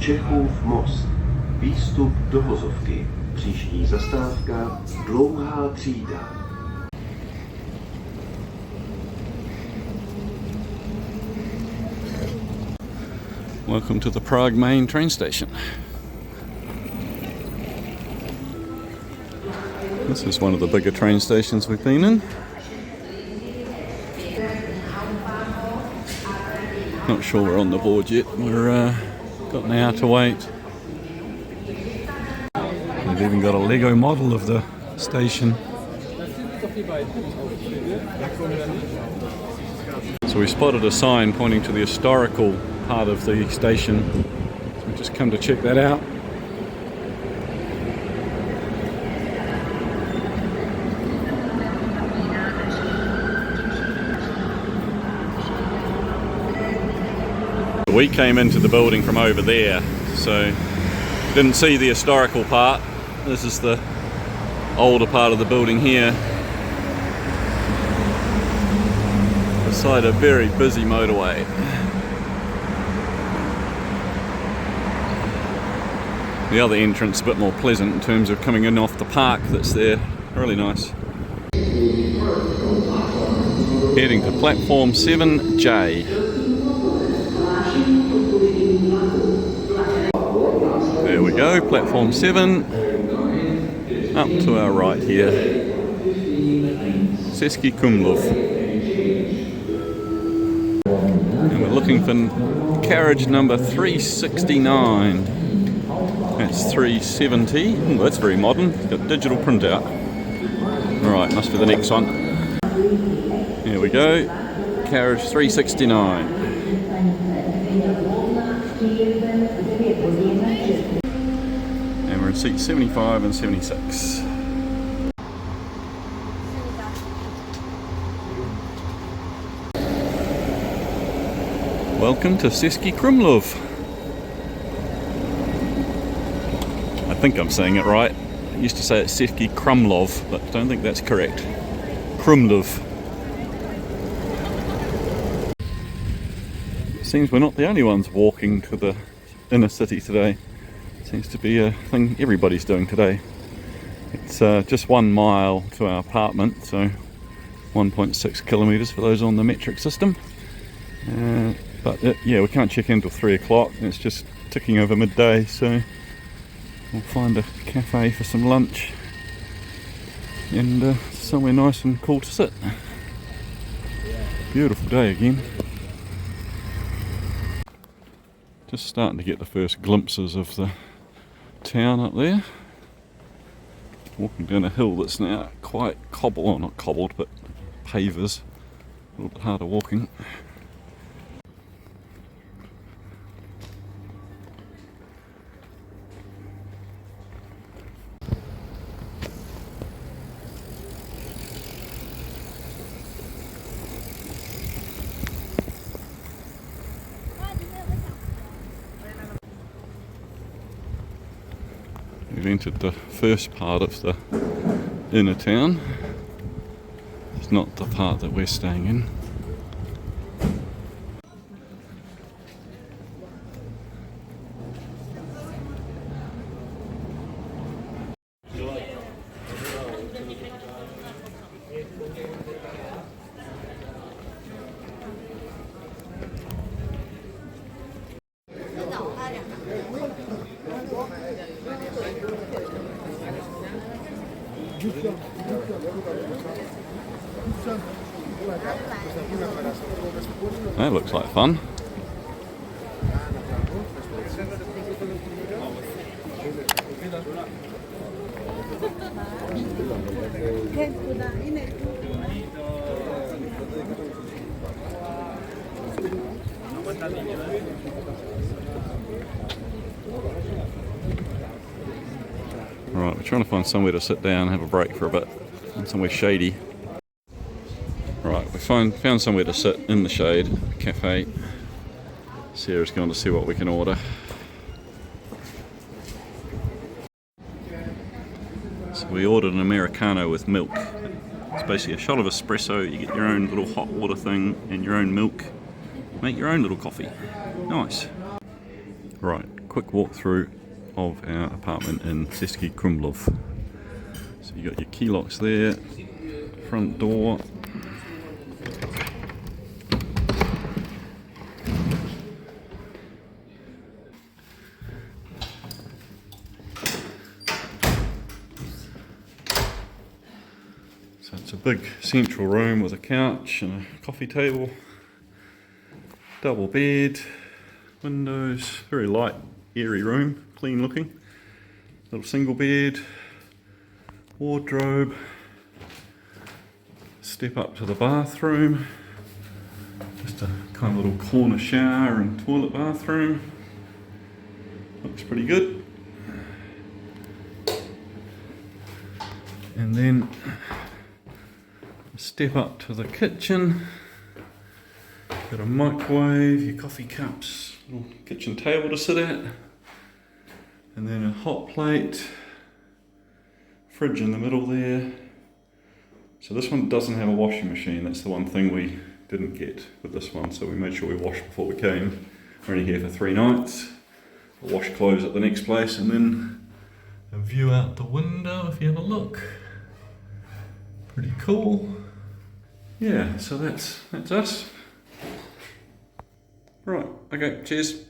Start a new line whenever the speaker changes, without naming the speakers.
Čechův most. Výstup do vozovky. Příští zastávka Dlouhá třída.
Welcome to the Prague main train station. This is one of the bigger train stations we've been in. Not sure we're on the board yet. We're got an hour to wait. We've even got a Lego model of the station. So we spotted a sign pointing to the historical part of the station. So we've just come to check that out. We came into the building from over there, so didn't see the historical part. This is the older part of the building here. Beside a very busy motorway. The other entrance is a bit more pleasant in terms of coming in off the park that's there. Really nice. Heading to platform 7J. There we go, platform 7, up to our right here, Český Krumlov. And we're looking for carriage number 369. That's 370, oh, that's very modern, it's got digital printout. Right, must be the next one. Here we go, carriage 369. And we're in seats 75 and 76. Welcome to Český Krumlov. I think I'm saying it right. I used to say it's Český Krumlov, but I don't think that's correct. Krumlov. Seems we're not the only ones walking to the inner city today. Seems to be a thing everybody's doing today. It's just 1 mile to our apartment, so 1.6 kilometres for those on the metric system. Yeah, we can't check in till 3 o'clock, and it's just ticking over midday, so we'll find a cafe for some lunch and somewhere nice and cool to sit. Beautiful day again. Just starting to get the first glimpses of the town up there. Walking down a hill that's now quite cobbled, well not cobbled, but pavers. A little bit harder walking. We've entered the first part of the inner town. It's not the part that we're staying in. That looks like fun. Right, we're trying to find somewhere to sit down and have a break for a bit, and somewhere shady. Right, we found somewhere to sit in the shade, a cafe. Sarah's going to see what we can order. So we ordered an Americano with milk. It's basically a shot of espresso, you get your own little hot water thing and your own milk. Make your own little coffee. Nice. Right, quick walkthrough of our apartment in Český Krumlov. So you got your key locks there, front door. So it's a big central room with a couch and a coffee table, double bed, windows, very light, airy room, clean looking. Little single bed, wardrobe, step up to the bathroom, just a kind of little corner shower and toilet bathroom. Looks pretty good. And then step up to the kitchen. Got a microwave, your coffee cups, little kitchen table to sit at, and then a hot plate, fridge in the middle there. So this one doesn't have a washing machine. That's the one thing we didn't get with this one, so we made sure we washed before we came. We're only here for 3 nights. We'll wash clothes at the next place, and then a view out the window if you have a look. Pretty cool. Yeah, so that's us. Right, okay, cheers.